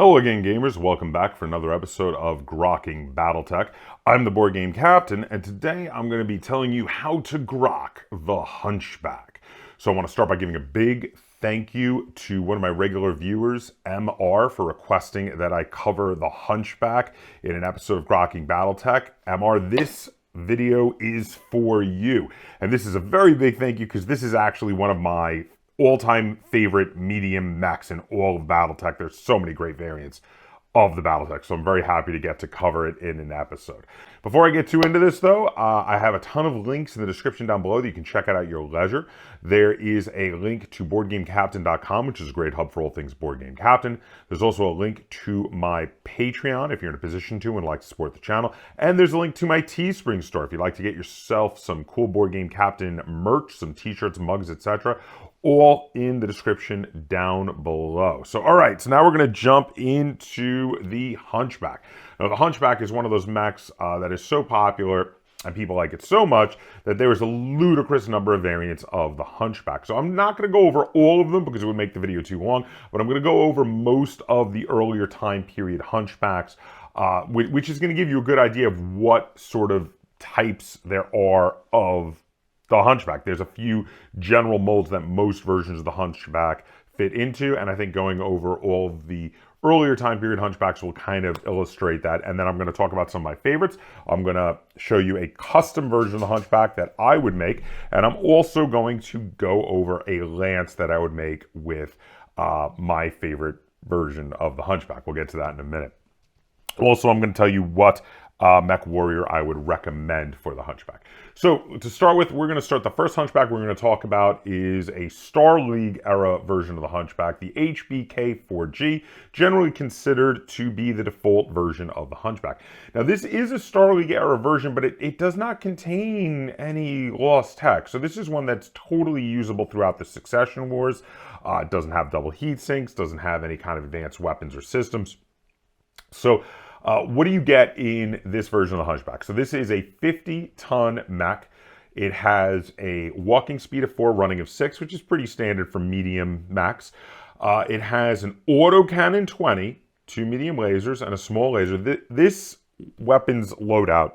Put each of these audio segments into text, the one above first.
Hello again, gamers. Welcome back for another episode of Grokking Battletech. I'm the board game captain, and today I'm going to be telling you how to grok the Hunchback. So I want to start by giving a big thank you to one of my regular viewers, MR, for requesting that I cover the Hunchback in an episode of Grokking Battletech. MR, this video is for you. And this is a very big thank you because this is actually one of my all-time favorite medium mechs in all of Battletech. There's so many great variants of the Battletech, so I'm very happy to get to cover it in an episode. Before I get too into this, though, I have a ton of links in the description down below that you can check out at your leisure. There is a link to BoardGameCaptain.com, which is a great hub for all things Board Game Captain. There's also a link to my Patreon if you're in a position to and like to support the channel. And there's a link to my Teespring store if you'd like to get yourself some cool Board Game Captain merch, some t-shirts, mugs, etc., all in the description down below. So, all right, so now we're going to jump into the Hunchback. Now, the Hunchback is one of those mechs that is so popular and people like it so much that there is a ludicrous number of variants of the Hunchback. So I'm not going to go over all of them because it would make the video too long, but I'm going to go over most of the earlier time period Hunchbacks, which is going to give you a good idea of what sort of types there are of the Hunchback. There's a few general molds that most versions of the Hunchback fit into, and I think going over all of the earlier time period Hunchbacks will kind of illustrate that. And then I'm going to talk about some of my favorites. I'm going to show you a custom version of the Hunchback that I would make, and I'm also going to go over a lance that I would make with my favorite version of the Hunchback. We'll get to that in a minute. Also, I'm going to tell you what mech warrior I would recommend for the Hunchback. So to start with, we're going to start the first Hunchback we're going to talk about is a Star League era version of the Hunchback, the Hbk5s, generally considered to be the default version of the Hunchback. Now this is a Star League era version, but it does not contain any lost tech. So this is one that's totally usable throughout the Succession Wars. It doesn't have double heat sinks, doesn't have any kind of advanced weapons or systems. So what do you get in this version of the Hunchback? So this is a 50-ton mech. It has a walking speed of 4, running of 6, which is pretty standard for medium mechs. It has an autocannon 20, 2 medium lasers, and a small laser. This weapon's loadout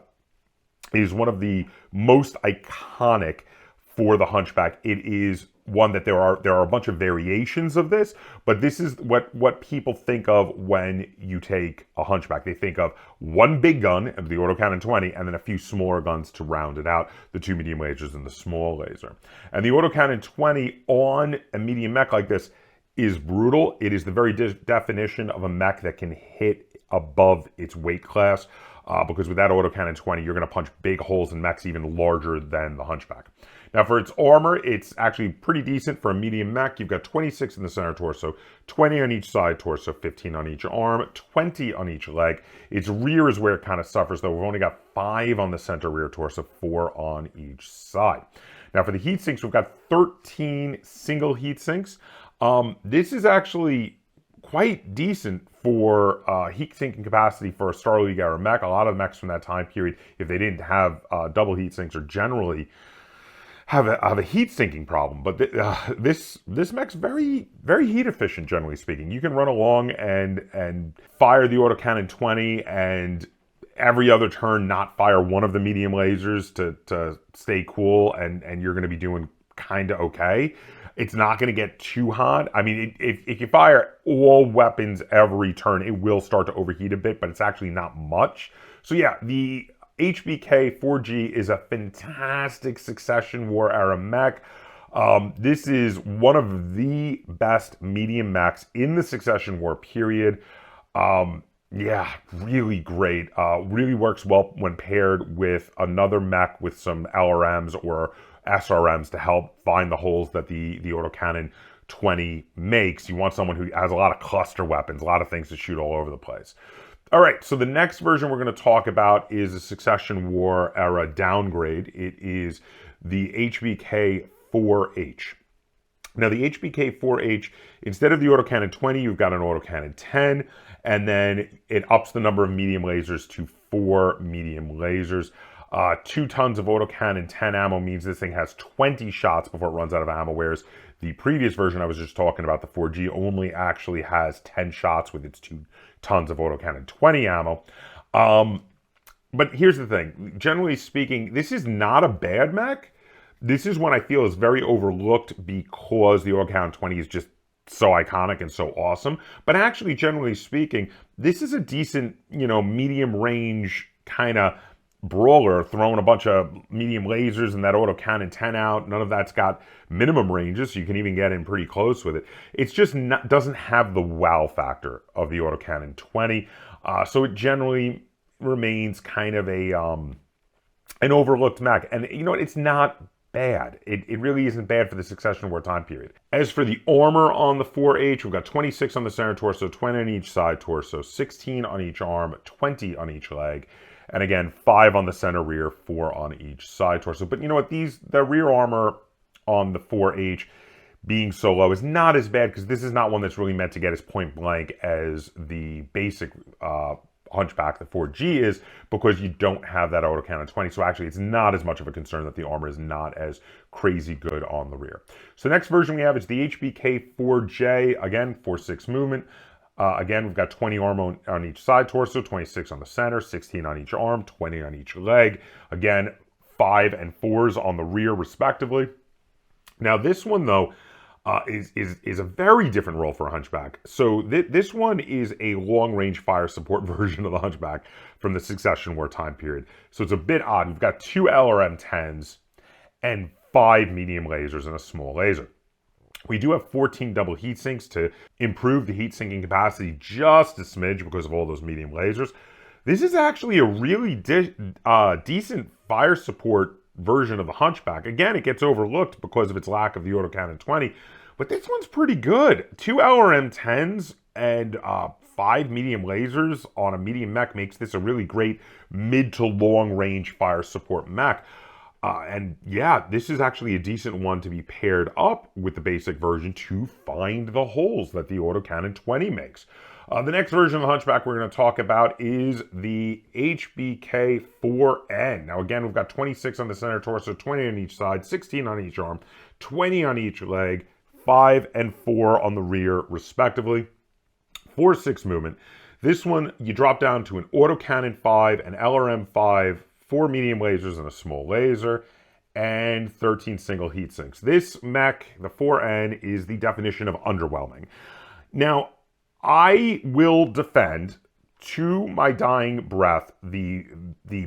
is one of the most iconic for the Hunchback. It is one that there are a bunch of variations of this, but this is what people think of when you take a Hunchback. They think of one big gun, of the autocannon 20, and then a few smaller guns to round it out, the 2 medium lasers and the small laser. And the autocannon 20 on a medium mech like this is brutal. It is the very definition of a mech that can hit above its weight class, because with that autocannon 20, you're going to punch big holes in mechs even larger than the Hunchback. Now for its armor, it's actually pretty decent for a medium mech. You've got 26 in the center torso, 20 on each side torso, 15 on each arm, 20 on each leg. Its rear is where it kind of suffers, though. We've only got 5 on the center rear torso, 4 on each side. Now for the heat sinks, we've got 13 single heat sinks. This is actually quite decent for heat sinking capacity for a Star League era mech. A lot of mechs from that time period, if they didn't have double heat sinks, are generally have a heat sinking problem. But this mech's very heat efficient, generally speaking. You can run along and fire the autocannon 20 and every other turn not fire one of the medium lasers to stay cool, and you're going to be doing kind of okay. It's not going to get too hot. I mean, if you fire all weapons every turn, it will start to overheat a bit, but it's actually not much. So yeah, the Hbk4g is a fantastic Succession War era mech. This is one of the best medium mechs in the Succession War period. Yeah, really great. Really works well when paired with another mech with some LRMs or SRMs to help find the holes that the autocannon 20 makes. You want someone who has a lot of cluster weapons, a lot of things to shoot all over the place. All right, so the next version we're going to talk about is a Succession War era downgrade. It is the Hbk4h. Now the Hbk4h, instead of the autocannon 20, you've got an autocannon 10, and then it ups the number of medium lasers to 4 medium lasers. 2 tons of autocannon, 10 ammo means this thing has 20 shots before it runs out of ammo, whereas the previous version I was just talking about, the 4G, only actually has 10 shots with its 2 tons of autocannon, 20 ammo. But here's the thing. Generally speaking, this is not a bad mech. This is one I feel is very overlooked because the autocannon 20 is just so iconic and so awesome. But actually, generally speaking, this is a decent, medium range kind of brawler, throwing a bunch of medium lasers and that autocannon 10 out. None of that's got minimum ranges, so you can even get in pretty close with it. It's just doesn't have the wow factor of the autocannon 20. So it generally remains kind of an overlooked mech. And you know what? It's not bad. It really isn't bad for the Succession War time period. As for the armor on the 4H, we've got 26 on the center torso, 20 on each side torso, 16 on each arm, 20 on each leg, and again, 5 on the center rear, 4 on each side torso. But you know what? The rear armor on the 4H being so low is not as bad because this is not one that's really meant to get as point blank as the basic Hunchback, the 4G is, because you don't have that autocannon 20. So actually, it's not as much of a concern that the armor is not as crazy good on the rear. So the next version we have is the Hbk4J, again, 4.6 movement. Again, we've got 20 armor on each side torso, 26 on the center, 16 on each arm, 20 on each leg. Again, 5 and 4s on the rear, respectively. Now, this one, though, is a very different role for a Hunchback. So this one is a long-range fire support version of the Hunchback from the Succession War time period. So it's a bit odd. We've got 2 LRM-10s and 5 medium lasers and a small laser. We do have 14 double heat sinks to improve the heat sinking capacity just a smidge because of all those medium lasers. This is actually a really decent fire support version of the Hunchback. Again, it gets overlooked because of its lack of the autocannon 20, but this one's pretty good. 2 LRM-10s and 5 medium lasers on a medium mech makes this a really great mid to long range fire support mech. And yeah, this is actually a decent one to be paired up with the basic version to find the holes that the autocannon 20 makes. The next version of the Hunchback we're going to talk about is the Hbk4N. Now again, we've got 26 on the center torso, 20 on each side, 16 on each arm, 20 on each leg, 5 and 4 on the rear, respectively. 4.6 movement. This one, you drop down to an autocannon 5, an LRM 5, 4 medium lasers and a small laser, and 13 single heat sinks. This mech, the 4N, is the definition of underwhelming. Now, I will defend to my dying breath the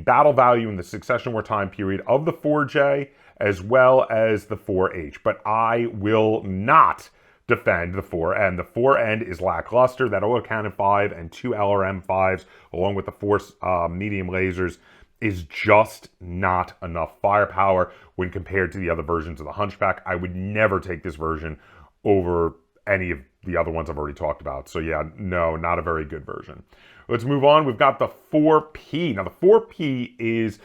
battle value in the Succession War time period of the 4J as well as the 4H, but I will not defend the 4N. The 4N is lackluster. That autocannon 5 and 2 LRM 5s along with the 4 medium lasers is just not enough firepower when compared to the other versions of the Hunchback. I would never take this version over any of the other ones I've already talked about. So yeah, no, not a very good version. Let's move on. We've got the 4P. Now the 4P is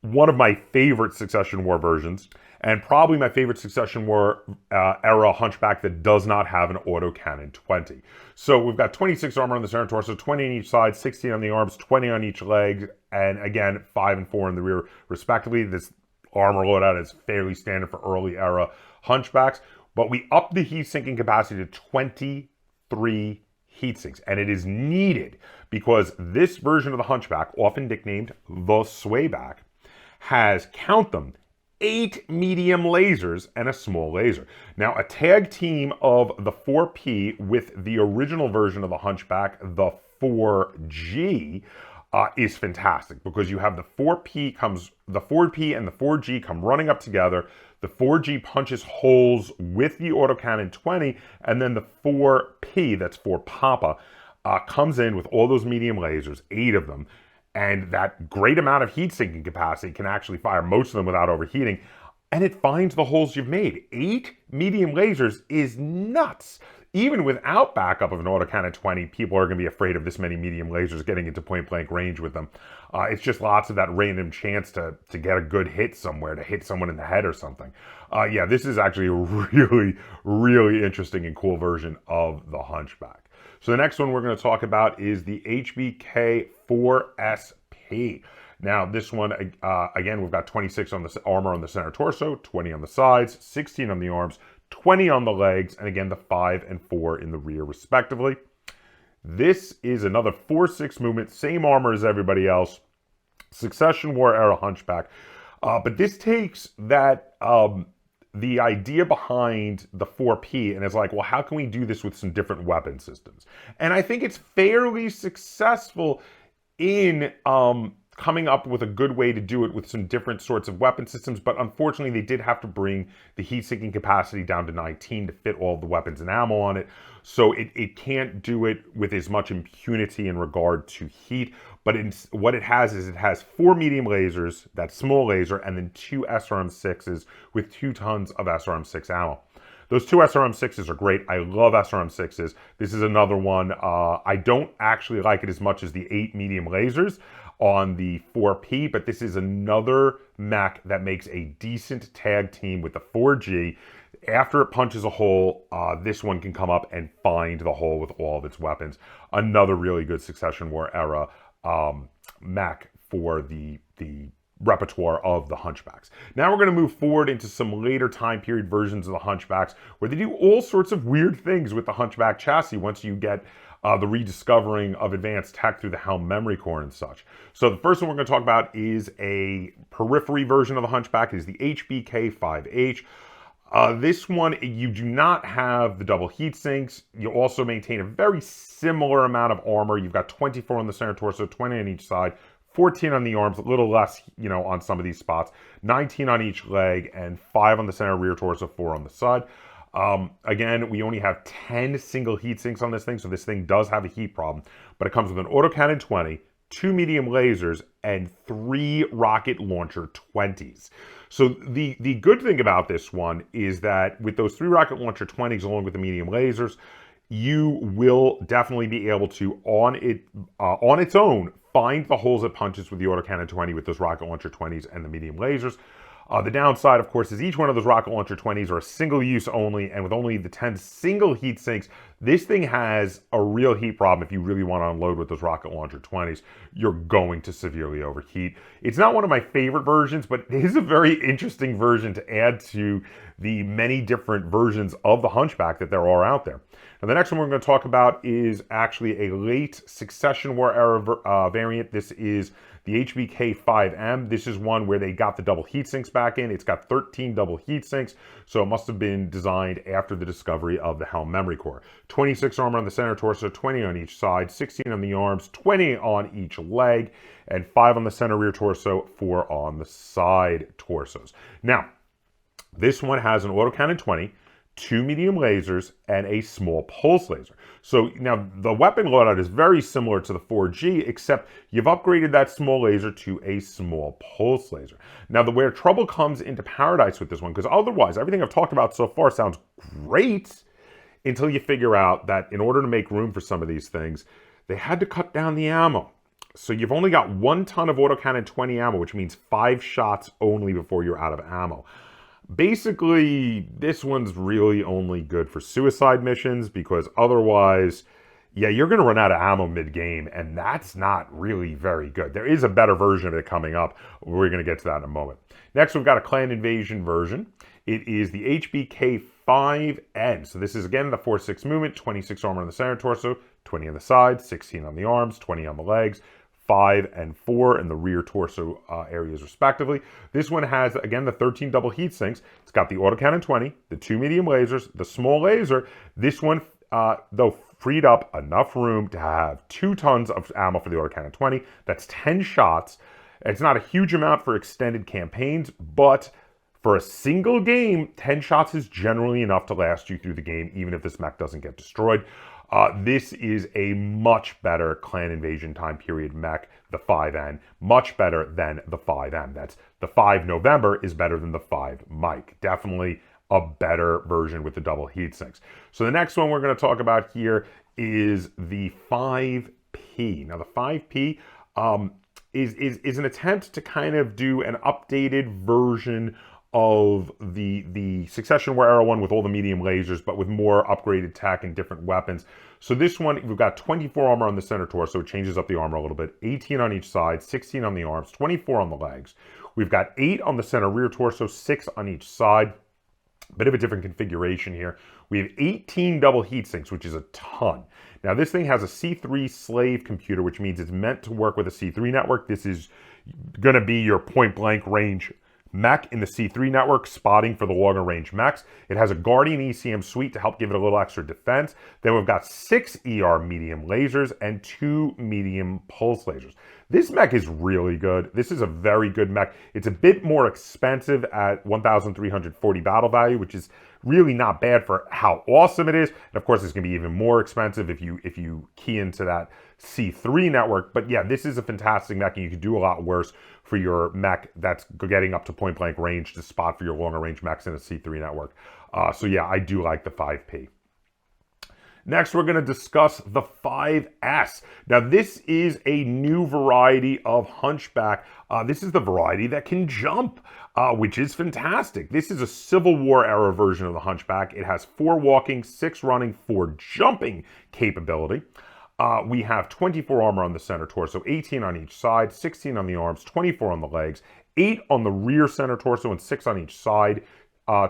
one of my favorite Succession War versions, and probably my favorite Succession War era Hunchback that does not have an autocannon 20. So we've got 26 armor on the center torso, 20 on each side, 16 on the arms, 20 on each leg, and again, 5 and 4 in the rear, respectively. This armor loadout is fairly standard for early era Hunchbacks, but we up the heat sinking capacity to 23 heat sinks, and it is needed because this version of the Hunchback, often nicknamed the Swayback, has, count them, 8 medium lasers and a small laser. Now, a tag team of the 4P with the original version of the Hunchback, the 4G, is fantastic because you have the 4P and the 4G come running up together. The 4G punches holes with the autocannon 20, and then the 4P, that's for Papa, comes in with all those medium lasers, 8 of them, and that great amount of heat sinking capacity can actually fire most of them without overheating, and it finds the holes you've made. 8 medium lasers is nuts. Even without backup of an autocannon 20, people are going to be afraid of this many medium lasers getting into point-blank range with them. It's just lots of that random chance to get a good hit somewhere, to hit someone in the head or something. Yeah, this is actually a really, really interesting and cool version of the Hunchback. So the next one we're going to talk about is the Hbk4SP. Now, this one, again, we've got 26 on the armor on the center torso, 20 on the sides, 16 on the arms, 20 on the legs, and again, the 5 and 4 in the rear, respectively. This is another 4-6 movement, same armor as everybody else. Succession War era Hunchback. But this takes that, the idea behind the 4P and is like, well, how can we do this with some different weapon systems? And I think it's fairly successful in coming up with a good way to do it with some different sorts of weapon systems, but unfortunately they did have to bring the heat-sinking capacity down to 19 to fit all the weapons and ammo on it, so it can't do it with as much impunity in regard to heat. But what it has is it has 4 medium lasers, that small laser, and then 2 SRM6s with 2 tons of SRM6 ammo. Those 2 SRM6s are great. I love SRM6s. This is another one. I don't actually like it as much as the 8 medium lasers on the 4P, but this is another mech that makes a decent tag team with the 4G. After it punches a hole, this one can come up and find the hole with all of its weapons. Another really good Succession War era mech for the repertoire of the Hunchbacks. Now we're going to move forward into some later time period versions of the Hunchbacks where they do all sorts of weird things with the Hunchback chassis once you get the rediscovering of advanced tech through the Helm memory core and such. So the first one we're going to talk about is a periphery version of the Hunchback. It is the Hbk5h. This one, you do not have the double heat sinks. You also maintain a very similar amount of armor. You've got 24 on the center torso, 20 on each side, 14 on the arms, a little less, on some of these spots, 19 on each leg, and 5 on the center rear torso, 4 on the side. Again, we only have 10 single heat sinks on this thing, so this thing does have a heat problem, but it comes with an autocannon 20, 2 medium lasers, and 3 rocket launcher 20s. So the good thing about this one is that with those 3 rocket launcher 20s along with the medium lasers, you will definitely be able to, on its own, find the holes it punches with the autocannon 20 with those rocket launcher 20s and the medium lasers. The downside, of course, is each one of those rocket launcher 20s are a single use only, and with only the 10 single heat sinks, this thing has a real heat problem. If you really want to unload with those rocket launcher 20s, you're going to severely overheat. It's not one of my favorite versions, but it is a very interesting version to add to the many different versions of the Hunchback that there are out there. Now, the next one we're going to talk about is actually a late Succession War era variant. This is the Hbk5m. This is one where they got the double heat sinks back in. It's got 13 double heat sinks, so it must have been designed after the discovery of the Helm memory core. 26 armor on the center torso, 20 on each side, 16 on the arms, 20 on each leg, and 5 on the center rear torso, 4 on the side torsos. Now, this one has an autocannon 20, 2 medium lasers, and a small pulse laser. So now the weapon loadout is very similar to the 4G, except you've upgraded that small laser to a small pulse laser. Now, where trouble comes into paradise with this one, because otherwise everything I've talked about so far sounds great until you figure out that in order to make room for some of these things, they had to cut down the ammo. So you've only got 1 ton of autocannon 20 ammo, which means 5 shots only before you're out of ammo. Basically, this one's really only good for suicide missions because otherwise, yeah, you're going to run out of ammo mid-game, and that's not really very good. There is a better version of it coming up. We're going to get to that in a moment. Next, we've got a clan invasion version. It is the Hbk5n. So this is, again, the 4-6 movement, 26 armor on the center torso, 20 on the sides, 16 on the arms, 20 on the legs, 5 and 4 in the rear torso areas respectively. This one has, again, the 13 double heat sinks. It's got the autocannon 20, the 2 medium lasers, the small laser. This one, though, freed up enough room to have 2 tons of ammo for the autocannon 20. That's 10 shots. It's not a huge amount for extended campaigns, but for a single game, 10 shots is generally enough to last you through the game, even if this mech doesn't get destroyed. This is a much better clan invasion time period mech, the 5N, much better than the 5M. That's the 5 November is better than the 5 Mike. Definitely a better version with the double heat sinks. So the next one we're going to talk about here is the 5P. Now the 5P is an attempt to kind of do an updated version of the Succession War Era one with all the medium lasers, but with more upgraded tech and different weapons. So this one, we've got 24 armor on the center torso. It changes up the armor a little bit. 18 on each side, 16 on the arms, 24 on the legs. We've got 8 on the center rear torso, 6 on each side. Bit of a different configuration here. We have 18 double heat sinks, which is a ton. Now this thing has a C3 slave computer, which means it's meant to work with a C3 network. This is going to be your point blank range mech in the C3 network, spotting for the longer range mechs. It has a Guardian ECM suite to help give it a little extra defense. Then we've got 6 ER medium lasers and 2 medium pulse lasers. This mech is really good. This is a very good mech. It's a bit more expensive at 1,340 battle value, which is really not bad for how awesome it is. And of course, it's going to be even more expensive if you key into that C3 network. But yeah, this is a fantastic mech, and you can do a lot worse for your mech that's getting up to point blank range to spot for your longer range mechs in a C3 network. So yeah, I do like the 5P. Next, we're going to discuss the 5S. Now, this is a new variety of Hunchback. This is the variety that can jump, which is fantastic. This is a Civil War era version of the Hunchback. It has 4 walking, 6 running, 4 jumping capability. We have 24 armor on the center torso, 18 on each side, 16 on the arms, 24 on the legs, 8 on the rear center torso, and 6 on each side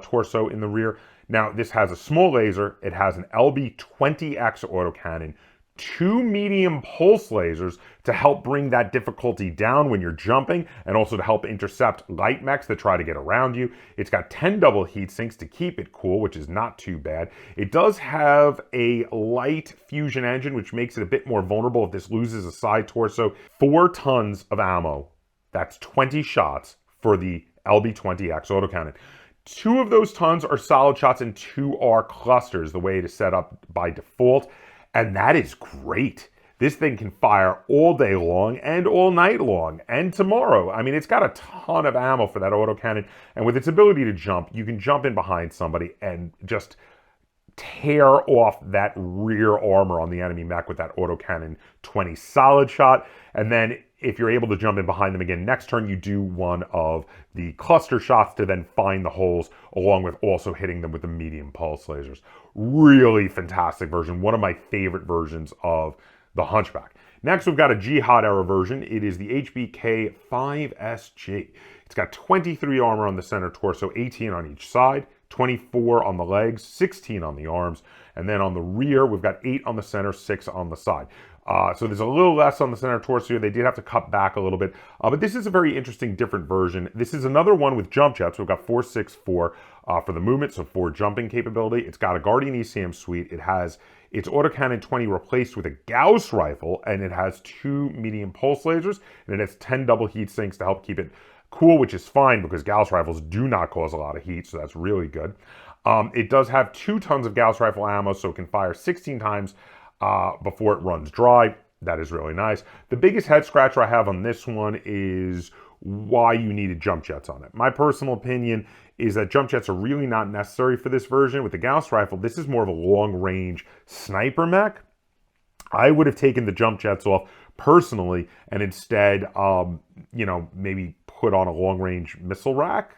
torso in the rear. Now, this has a small laser. It has an LB-20X autocannon, 2 medium pulse lasers to help bring that difficulty down when you're jumping, and also to help intercept light mechs that try to get around you. It's got 10 double heat sinks to keep it cool, which is not too bad. It does have a light fusion engine, which makes it a bit more vulnerable if this loses a side torso. 4 tons of ammo. That's 20 shots for the LB-20X autocannon. 2 of those tons are solid shots and 2 are clusters, the way it is set up by default. And that is great. This thing can fire all day long and all night long and tomorrow. I mean, it's got a ton of ammo for that autocannon. And with its ability to jump, you can jump in behind somebody and just tear off that rear armor on the enemy mech with that autocannon 20 solid shot. And then if you're able to jump in behind them again next turn, you do one of the cluster shots to then find the holes, along with also hitting them with the medium pulse lasers. Really fantastic version. One of my favorite versions of the Hunchback. Next, we've got a Jihad era version. It is the Hbk5s. It's got 23 armor on the center torso, 18 on each side, 24 on the legs, 16 on the arms, and then on the rear, we've got 8 on the center, 6 on the side. So there's a little less on the center torso here. They did have to cut back a little bit, but this is a very interesting, different version. This is another one with jump jets. We've got 4.64 for the movement, so 4 jumping capability. It's got a Guardian ECM suite. It has its autocannon 20 replaced with a Gauss rifle, and it has 2 medium pulse lasers, and it has 10 double heat sinks to help keep it cool, which is fine because Gauss rifles do not cause a lot of heat, so that's really good. It does have 2 tons of Gauss rifle ammo, so it can fire 16 times before it runs dry. That is really nice. The biggest head scratcher I have on this one is why you needed jump jets on it. My personal opinion is that jump jets are really not necessary for this version. With the Gauss rifle, this is more of a long-range sniper mech. I would have taken the jump jets off personally and instead, maybe put on a long-range missile rack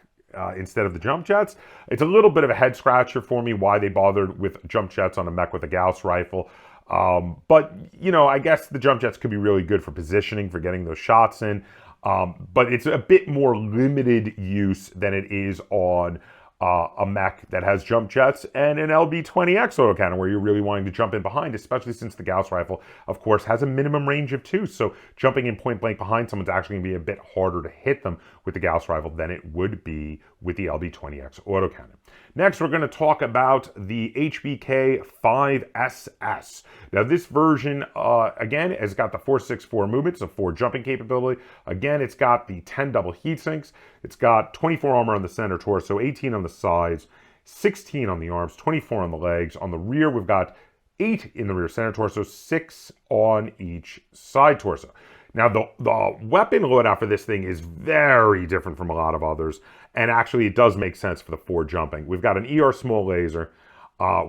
instead of the jump jets. It's a little bit of a head scratcher for me why they bothered with jump jets on a mech with a Gauss rifle. But I guess the jump jets could be really good for positioning, for getting those shots in. But it's a bit more limited use than it is on a mech that has jump jets and an LB-20X autocannon where you're really wanting to jump in behind, especially since the Gauss rifle, of course, has a minimum range of 2. So jumping in point blank behind someone's actually going to be a bit harder to hit them with the Gauss rifle than it would be with the LB-20X autocannon. Next, we're going to talk about the Hbk5s. Now, this version, again, has got the 4.64 movement, so 4 jumping capability. Again, it's got the 10 double heat sinks. It's got 24 armor on the center torso, 18 on the sides, 16 on the arms, 24 on the legs. On the rear, we've got 8 in the rear center torso, 6 on each side torso. Now, the weapon loadout for this thing is very different from a lot of others, and actually it does make sense for the 4 jumping. We've got an ER small laser,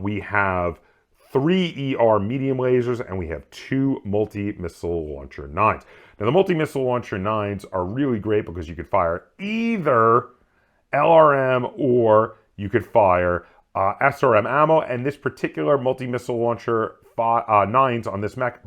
we have 3 ER medium lasers, and we have 2 multi-missile launcher 9s. Now, the multi-missile launcher 9s are really great because you could fire either LRM, or you could fire SRM ammo. And this particular multi-missile launcher 9s on this mech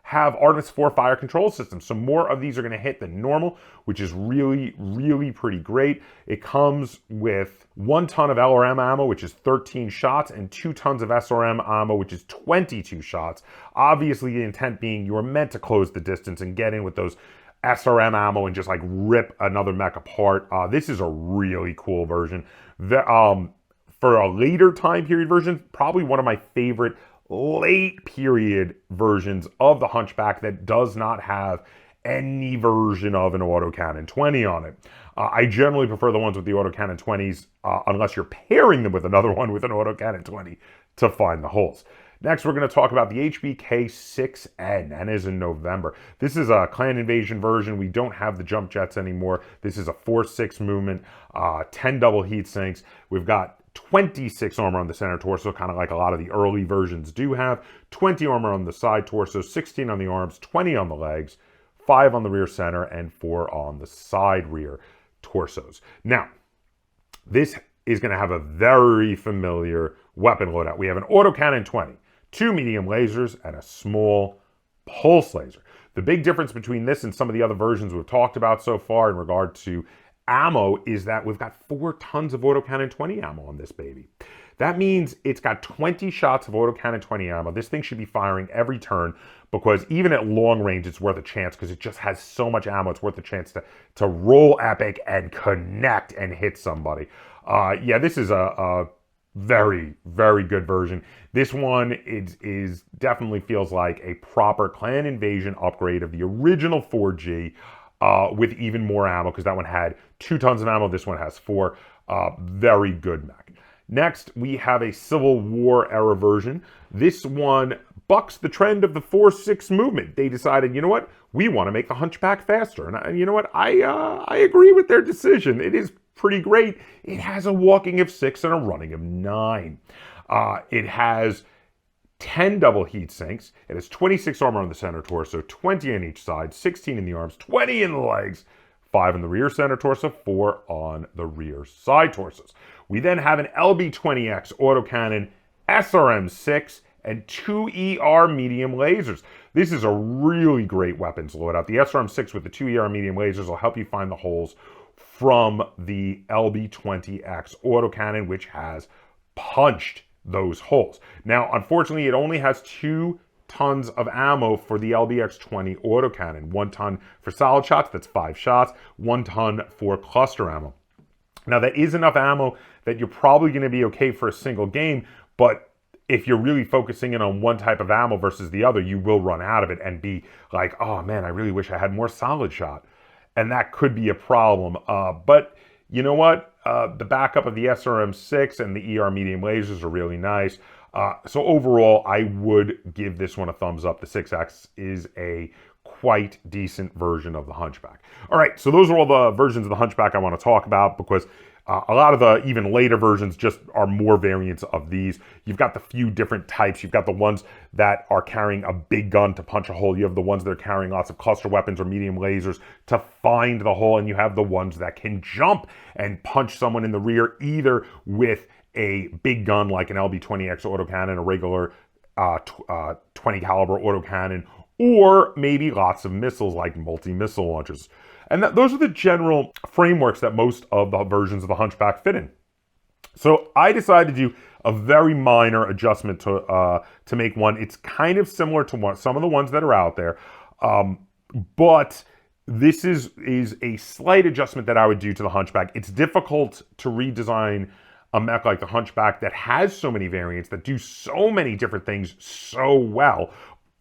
have Artemis 4 fire control systems. So more of these are going to hit than normal, which is really, really pretty great. It comes with 1 ton of LRM ammo, which is 13 shots, and 2 tons of SRM ammo, which is 22 shots. Obviously, the intent being you are meant to close the distance and get in with those SRM ammo and just like rip another mech apart. This is a really cool version. For a later time period version, probably one of my favorite late period versions of the Hunchback that does not have any version of an autocannon 20 on it. I generally prefer the ones with the autocannon 20s unless you're pairing them with another one with an autocannon 20 to find the holes. Next, we're going to talk about the Hbk5s, and is in November. This is a clan invasion version. We don't have the jump jets anymore. This is a 4-6 movement, 10 double heat sinks. We've got 26 armor on the center torso, kind of like a lot of the early versions do have. 20 armor on the side torso, 16 on the arms, 20 on the legs, 5 on the rear center, and 4 on the side rear torsos. Now, this is going to have a very familiar weapon loadout. We have an autocannon 20, 2 medium lasers, and a small pulse laser. The big difference between this and some of the other versions we've talked about so far in regard to ammo is that we've got 4 tons of autocannon 20 ammo on this baby. That means it's got 20 shots of autocannon 20 ammo. This thing should be firing every turn because even at long range, it's worth a chance because it just has so much ammo. It's worth a chance to roll epic and connect and hit somebody. Yeah, this is a very, very good version. This one is definitely feels like a proper clan invasion upgrade of the original 4G. With even more ammo, because that one had 2 tons of ammo. This one has 4. Very good mech. Next, we have a Civil War era version. This one bucks the trend of the 4-6 movement. They decided, you know what? We want to make the Hunchback faster. And you know what? I agree with their decision. It is pretty great. It has a walking of 6 and a running of 9. It has 10 double heat sinks. It has 26 armor on the center torso, 20 on each side, 16 in the arms, 20 in the legs, 5 in the rear center torso, 4 on the rear side torsos. We then have an LB-20X autocannon, SRM-6, and 2 ER medium lasers. This is a really great weapons loadout. The SRM-6 with the 2 ER medium lasers will help you find the holes from the LB-20X autocannon, which has punched those holes. Now, unfortunately, it only has 2 tons of ammo for the LBX-20 autocannon. 1 ton for solid shots, that's 5 shots. 1 ton for cluster ammo. Now, that is enough ammo that you're probably going to be okay for a single game, but if you're really focusing in on one type of ammo versus the other, you will run out of it and be like, oh man, I really wish I had more solid shot. And that could be a problem. But you know what? The backup of the SRM-6 and the ER medium lasers are really nice. So overall, I would give this one a thumbs up. The 6X is a quite decent version of the Hunchback. All right, so those are all the versions of the Hunchback I want to talk about because a lot of the even later versions just are more variants of these. You've got the few different types. You've got the ones that are carrying a big gun to punch a hole. You have the ones that are carrying lots of cluster weapons or medium lasers to find the hole. And you have the ones that can jump and punch someone in the rear, either with a big gun like an LB-20X autocannon, a regular 20 caliber autocannon, or maybe lots of missiles like multi-missile launchers. And those are the general frameworks that most of the versions of the Hunchback fit in. So I decided to do a very minor adjustment to make one. It's kind of similar to some of the ones that are out there, but this is a slight adjustment that I would do to the Hunchback. It's difficult to redesign a mech like the Hunchback that has so many variants, that do so many different things so well,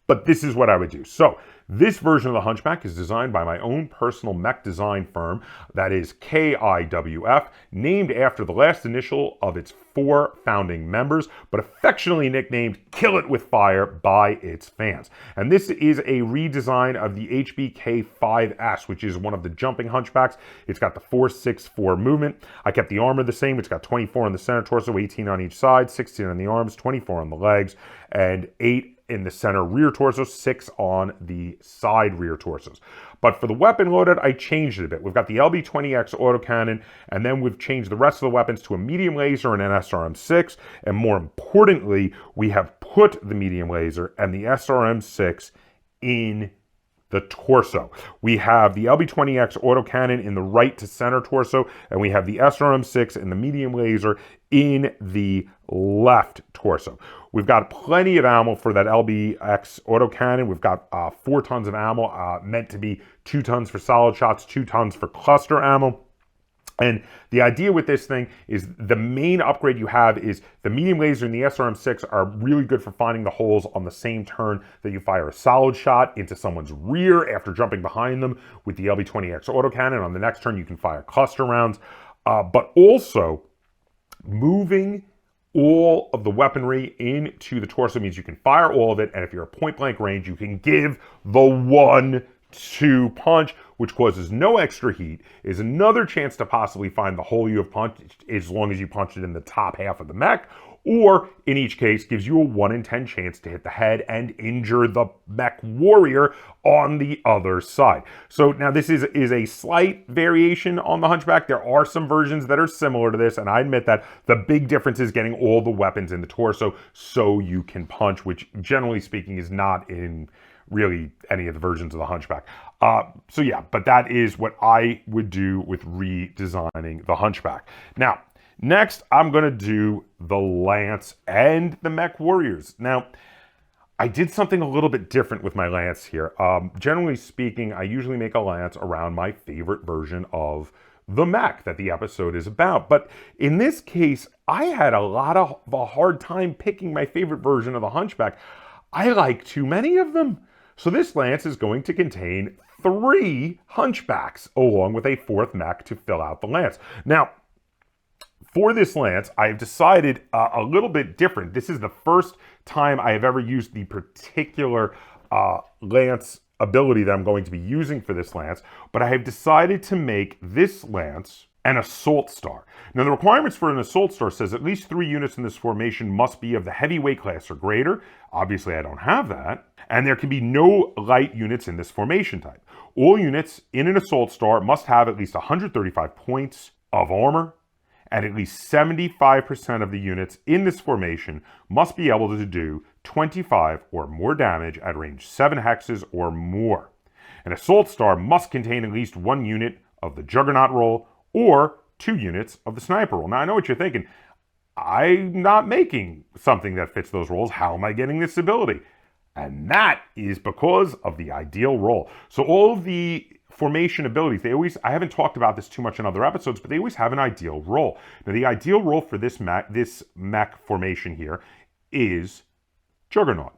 but this is what I would do. So this version of the Hunchback is designed by my own personal mech design firm, that is KIWF, named after the last initial of its 4 founding members, but affectionately nicknamed Kill It With Fire by its fans. And this is a redesign of the Hbk5s, which is one of the jumping Hunchbacks. It's got the 4-6-4 movement. I kept the armor the same. It's got 24 on the center torso, 18 on each side, 16 on the arms, 24 on the legs, and 8 in the center rear torso, 6 on the side rear torsos. But for the weapon loadout, I changed it a bit. We've got the LB-20X autocannon, and then we've changed the rest of the weapons to a medium laser and an SRM-6. And more importantly, we have put the medium laser and the SRM-6 in the torso. We have the LB-20X autocannon in the right to center torso, and we have the SRM-6 and the medium laser in the left torso. We've got plenty of ammo for that LB-X autocannon. We've got 4 tons of ammo, meant to be 2 tons for solid shots, 2 tons for cluster ammo. And the idea with this thing is the main upgrade you have is the medium laser and the SRM-6 are really good for finding the holes on the same turn that you fire a solid shot into someone's rear after jumping behind them with the LB-20X autocannon. On the next turn, you can fire cluster rounds, but also moving all of the weaponry into the torso means you can fire all of it, and if you're at point blank range, you can give the 1-2 punch, which causes no extra heat, is another chance to possibly find the hole you have punched as long as you punch it in the top half of the mech, or in each case gives you a 1 in 10 chance to hit the head and injure the mech warrior on the other side. So now this is a slight variation on the Hunchback. There are some versions that are similar to this, and I admit that the big difference is getting all the weapons in the torso so you can punch, which generally speaking is not in really any of the versions of the Hunchback. So yeah, but that is what I would do with redesigning the Hunchback. Now, next, I'm going to do the Lance and the Mech Warriors. Now, I did something a little bit different with my Lance here. Generally speaking, I usually make a Lance around my favorite version of the mech that the episode is about. But in this case, I had a hard time picking my favorite version of the Hunchback. I like too many of them. So this Lance is going to contain 3 Hunchbacks, along with a 4th mech to fill out the Lance. Now, for this Lance, I've decided a little bit different. This is the first time I have ever used the particular Lance ability that I'm going to be using for this Lance, but I have decided to make this Lance an Assault Star. Now, the requirements for an Assault Star says at least 3 units in this formation must be of the heavyweight class or greater. Obviously, I don't have that. And there can be no light units in this formation type. All units in an Assault Star must have at least 135 points of armor, and at least 75% of the units in this formation must be able to do 25 or more damage at range 7 hexes or more. An Assault Star must contain at least 1 unit of the Juggernaut roll or 2 units of the Sniper roll. Now, I know what you're thinking. I'm not making something that fits those rolls. How am I getting this ability? And that is because of the ideal roll. So all of the formation abilities, I haven't talked about this too much in other episodes, but they always have an ideal roll. Now, the ideal roll for this mech formation here is Juggernaut.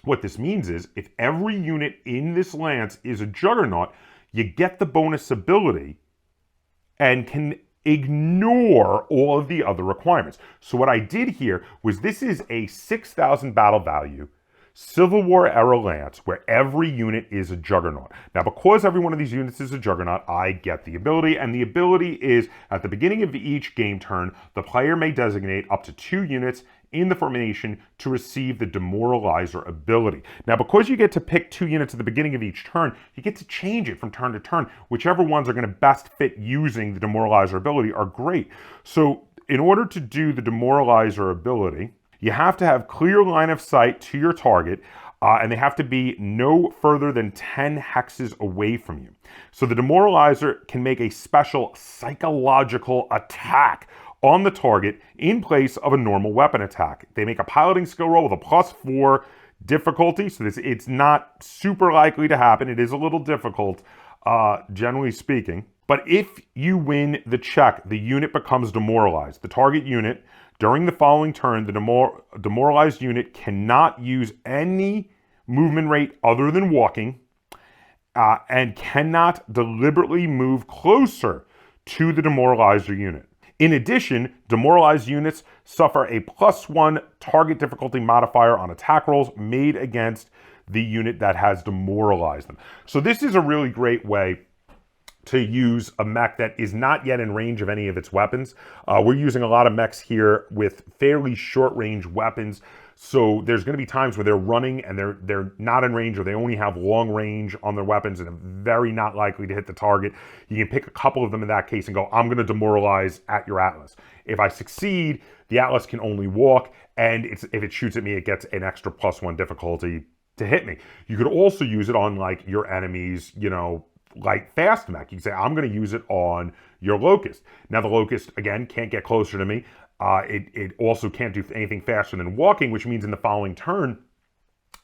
What this means is if every unit in this Lance is a Juggernaut, you get the bonus ability and can ignore all of the other requirements. So what I did here was this is a 6,000 battle value Civil War era Lance where every unit is a Juggernaut. Now, because every one of these units is a Juggernaut, I get the ability, and the ability is at the beginning of each game turn, the player may designate up to 2 units in the formation to receive the Demoralizer ability. Now, because you get to pick 2 units at the beginning of each turn, you get to change it from turn to turn. Whichever ones are going to best fit using the Demoralizer ability are great. So in order to do the Demoralizer ability, you have to have clear line of sight to your target, and they have to be no further than 10 hexes away from you. So the Demoralizer can make a special psychological attack on the target in place of a normal weapon attack. They make a piloting skill roll with a +4 difficulty, so it's not super likely to happen. It is a little difficult, generally speaking. But if you win the check, the unit becomes demoralized. The target unit, during the following turn, the demoralized unit cannot use any movement rate other than walking, and cannot deliberately move closer to the demoralizer unit. In addition, demoralized units suffer a +1 target difficulty modifier on attack rolls made against the unit that has demoralized them. So this is a really great way to use a mech that is not yet in range of any of its weapons. We're using a lot of mechs here with fairly short range weapons. So there's going to be times where they're running and they're not in range, or they only have long range on their weapons and are very not likely to hit the target. You can pick a couple of them in that case and go, I'm going to demoralize at your Atlas. If I succeed, the Atlas can only walk, and if it shoots at me, it gets an extra +1 difficulty to hit me. You could also use it on like your enemies, you know, like fast mech. You can say, I'm going to use it on your Locust. Now the Locust, again, can't get closer to me. It also can't do anything faster than walking, which means in the following turn,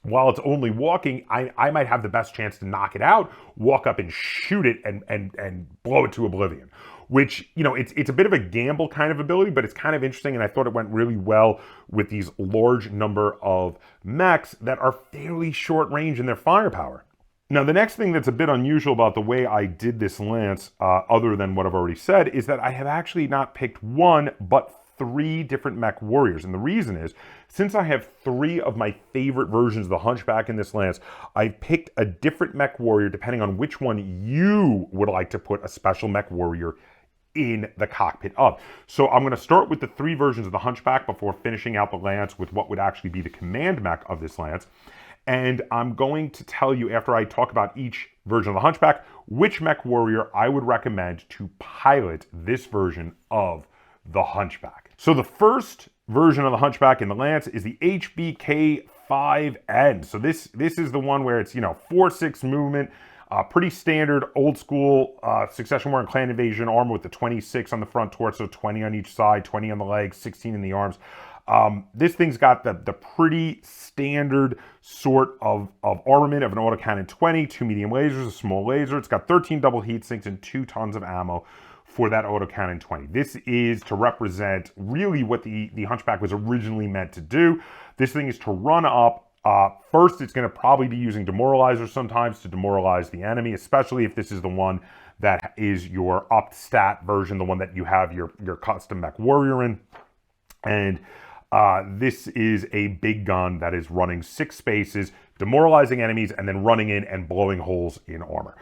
while it's only walking, I might have the best chance to knock it out, walk up and shoot it and blow it to oblivion. Which, you know, it's a bit of a gamble kind of ability, but it's kind of interesting, and I thought it went really well with these large number of mechs that are fairly short range in their firepower. Now, the next thing that's a bit unusual about the way I did this lance, other than what I've already said, is that I have actually not picked one, but 3 different mech warriors. And the reason is, since I have 3 of my favorite versions of the Hunchback in this lance, I've picked a different mech warrior depending on which one you would like to put a special mech warrior in the cockpit of. So I'm going to start with the 3 versions of the Hunchback before finishing out the lance with what would actually be the command mech of this lance. And I'm going to tell you, after I talk about each version of the Hunchback, which mech warrior I would recommend to pilot this version of the Hunchback. So the first version of the Hunchback in the lance is the Hbk5n. So this is the one where it's, you know, 4/6 movement, pretty standard old school Succession War and Clan Invasion armor with the 26 on the front torso, 20 on each side, 20 on the legs, 16 in the arms. This thing's got the pretty standard sort of armament of an autocannon 20, 2 medium lasers, a small laser. It's got 13 double heat sinks and 2 tons of ammo for that autocannon 20. This is to represent really what the Hunchback was originally meant to do. This thing is to run up. First, it's going to probably be using demoralizers sometimes to demoralize the enemy, especially if this is the one that is your upped stat version, the one that you have your custom mech warrior in. And this is a big gun that is running 6 spaces, demoralizing enemies, and then running in and blowing holes in armor.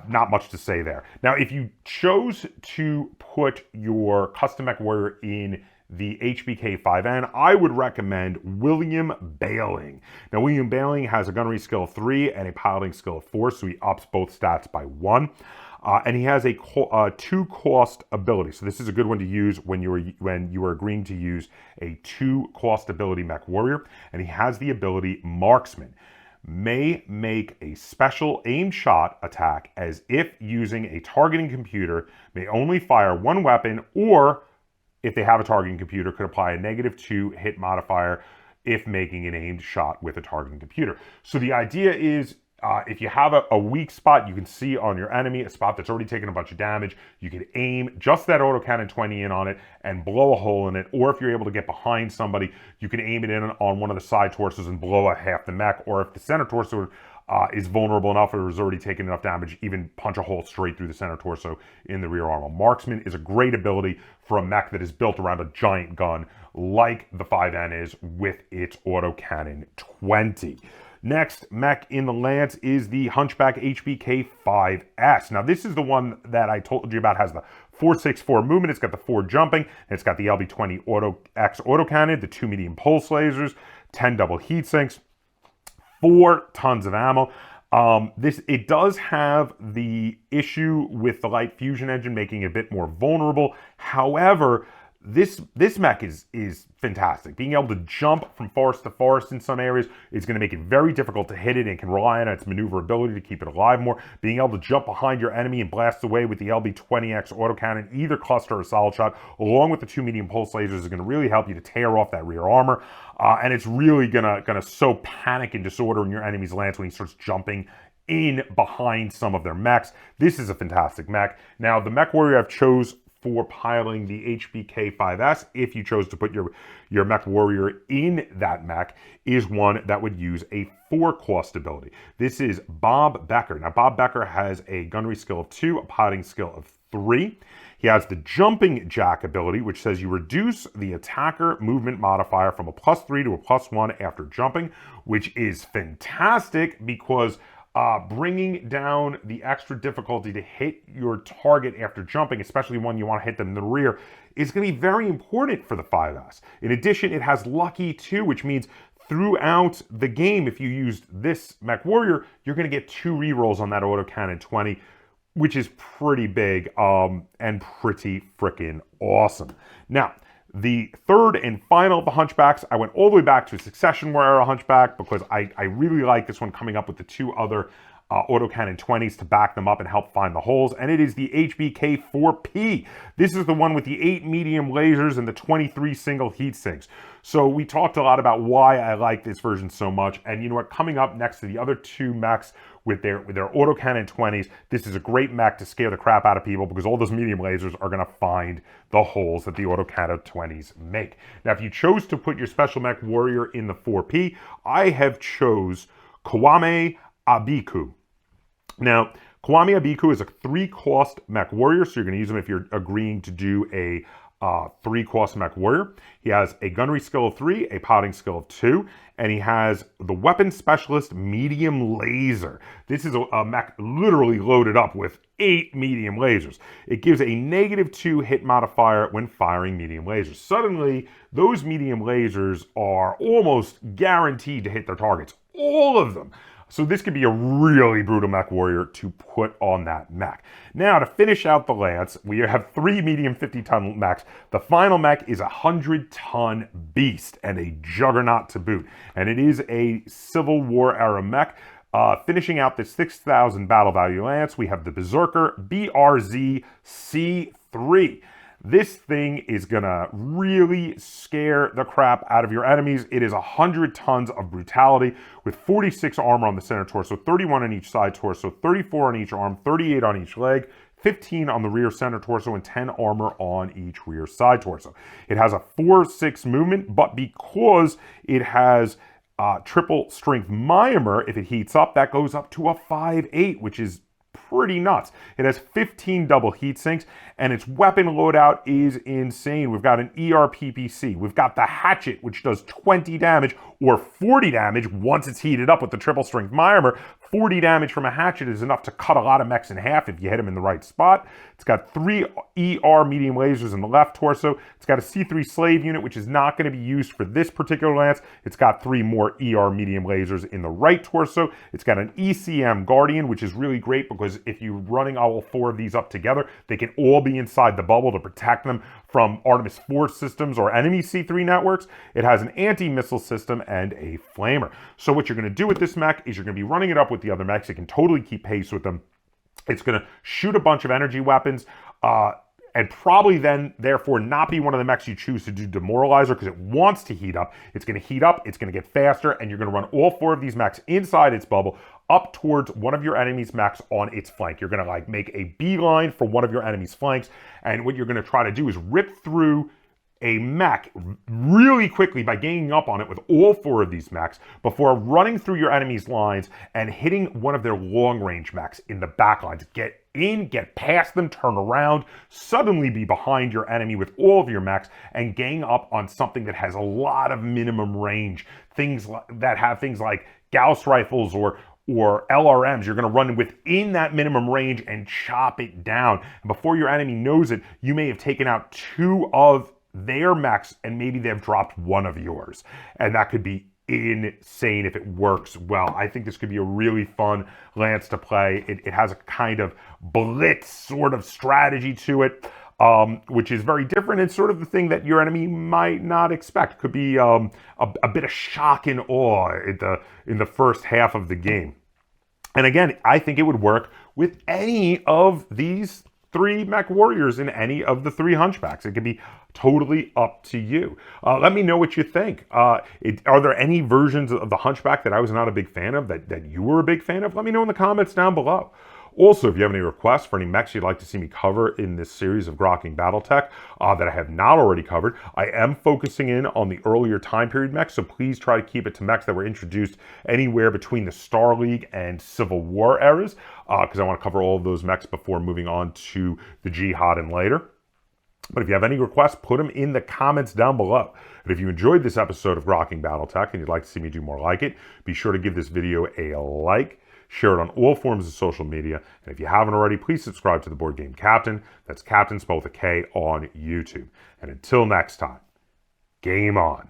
Not much to say there. Now, if you chose to put your custom mech warrior in the Hbk5n, I would recommend William Bailing. Now, William Bailing has a gunnery skill of 3 and a piloting skill of 4, so he ups both stats by 1. And he has a 2-cost ability. So this is a good one to use when you are agreeing to use a 2-cost ability mech warrior. And he has the ability Marksman. May make a special aimed shot attack as if using a targeting computer, may only fire 1 weapon, or if they have a targeting computer, could apply a -2 hit modifier if making an aimed shot with a targeting computer. So the idea is, if you have a weak spot, you can see on your enemy, a spot that's already taken a bunch of damage, you can aim just that autocannon 20 in on it and blow a hole in it. Or if you're able to get behind somebody, you can aim it in on one of the side torsos and blow a half the mech. Or if the center torso is vulnerable enough or has already taken enough damage, even punch a hole straight through the center torso in the rear armor. Marksman is a great ability for a mech that is built around a giant gun like the 5N is with its autocannon 20. Next mech in the lance is the Hunchback Hbk5s. Now, this is the one that I told you about, has the 4/6/4 movement. It's got the 4 jumping. And it's got the LB-20 autocannon, the 2 medium pulse lasers, 10 double heat sinks, 4 tons of ammo. It does have the issue with the light fusion engine, making it a bit more vulnerable. However, this mech is fantastic. Being able to jump from forest to forest in some areas is going to make it very difficult to hit it, and can rely on its maneuverability to keep it alive more. Being able to jump behind your enemy and blast away with the LB-20X autocannon, either cluster or solid shot, along with the 2 medium pulse lasers, is going to really help you to tear off that rear armor. And it's really gonna sow panic and disorder in your enemy's lance when he starts jumping in behind some of their mechs. This is a fantastic mech. Now, the mech warrior I've chose for piloting the Hbk5s, if you chose to put your mech warrior in that mech, is one that would use a 4-cost ability. This is Bob Becker. Now, Bob Becker has a gunnery skill of 2, a piloting skill of 3. He has the Jumping Jack ability, which says you reduce the attacker movement modifier from a +3 to a +1 after jumping, which is fantastic because bringing down the extra difficulty to hit your target after jumping, especially when you want to hit them in the rear, is going to be very important for the 5S. In addition, it has Lucky too, which means throughout the game, if you used this Mech Warrior, you're going to get 2 rerolls on that autocannon 20, which is pretty big and pretty freaking awesome. Now, the third and final of the Hunchbacks, I went all the way back to a Succession War era Hunchback because I really like this one coming up with the 2 other autocannon 20s to back them up and help find the holes, and it is the Hbk4p. This is the one with the 8 medium lasers and the 23 single heat sinks. So we talked a lot about why I like this version so much, and you know what, coming up next to the other 2 mechs with their autocannon 20s, this is a great mech to scare the crap out of people because all those medium lasers are going to find the holes that the autocannon 20s make. Now, if you chose to put your special mech warrior in the 4P, I have chose Kaptain Hbk5s. Now, Kaptain Hbk5s is a 3-cost mech warrior, so you're going to use him if you're agreeing to do a 3-cost mech warrior. He has a gunnery skill of 3, a piloting skill of 2, and he has the weapon specialist medium laser. This is a mech literally loaded up with 8 medium lasers. It gives a -2 hit modifier when firing medium lasers. Suddenly, those medium lasers are almost guaranteed to hit their targets. All of them. So this could be a really brutal mech warrior to put on that mech. Now, to finish out the lance, we have 3 medium 50-ton mechs. The final mech is a 100-ton beast and a juggernaut to boot. And it is a Civil War era mech. Finishing out the 6,000 battle value lance, we have the Berserker BRZ-C3. This thing is gonna really scare the crap out of your enemies. It is 100 tons of brutality with 46 armor on the center torso, 31 on each side torso, 34 on each arm, 38 on each leg, 15 on the rear center torso, and 10 armor on each rear side torso. It has a 4-6 movement, but because it has triple strength Myomer, if it heats up, that goes up to a 5-8, which is pretty nuts. It has 15 double heat sinks, and its weapon loadout is insane. We've got an ERPPC. We've got the hatchet, which does 20 damage or 40 damage once it's heated up with the triple strength Myomer. 40 damage from a hatchet is enough to cut a lot of mechs in half if you hit them in the right spot. It's got 3 ER medium lasers in the left torso. It's got a C3 slave unit, which is not going to be used for this particular lance. It's got 3 more ER medium lasers in the right torso. It's got an ECM Guardian, which is really great because if you're running all 4 of these up together, they can all be inside the bubble to protect them from Artemis 4 systems or enemy C3 networks. It has an anti-missile system and a flamer. So what you're going to do with this mech is you're going to be running it up with the other mechs. It can totally keep pace with them. It's going to shoot a bunch of energy weapons and probably then, therefore, not be one of the mechs you choose to do Demoralizer because it wants to heat up. It's going to heat up, it's going to get faster, and you're going to run all 4 of these mechs inside its bubble up towards one of your enemy's mechs on its flank. You're going to make a beeline for one of your enemy's flanks, and what you're going to try to do is rip through a mech really quickly by ganging up on it with all 4 of these mechs before running through your enemy's lines and hitting one of their long-range mechs in the back lines. Get in, get past them, turn around, suddenly be behind your enemy with all of your mechs and gang up on something that has a lot of minimum range. Things that have things like Gauss rifles or LRMs. You're going to run within that minimum range and chop it down. And before your enemy knows it, you may have taken out 2 of their mechs and maybe they've dropped 1 of yours. And that could be insane if it works well. I think this could be a really fun lance to play. It has a kind of blitz sort of strategy to it, which is very different and sort of the thing that your enemy might not expect. Could be a bit of shock and awe in the first half of the game. And again, I think it would work with any of these 3 mech warriors in any of the 3 hunchbacks. It could be totally up to you. Let me know what you think. Are there any versions of the Hunchback that I was not a big fan of that you were a big fan of? Let me know in the comments down below. Also, if you have any requests for any mechs you'd like to see me cover in this series of Grokking Battletech that I have not already covered, I am focusing in on the earlier time period mechs, so please try to keep it to mechs that were introduced anywhere between the Star League and Civil War eras, because I want to cover all of those mechs before moving on to the Jihad and later. But if you have any requests, put them in the comments down below. And if you enjoyed this episode of Grokking Battletech and you'd like to see me do more like it, be sure to give this video a like, share it on all forms of social media, and if you haven't already, please subscribe to the Board Game Captain. That's Captain spelled with a K on YouTube. And until next time, game on.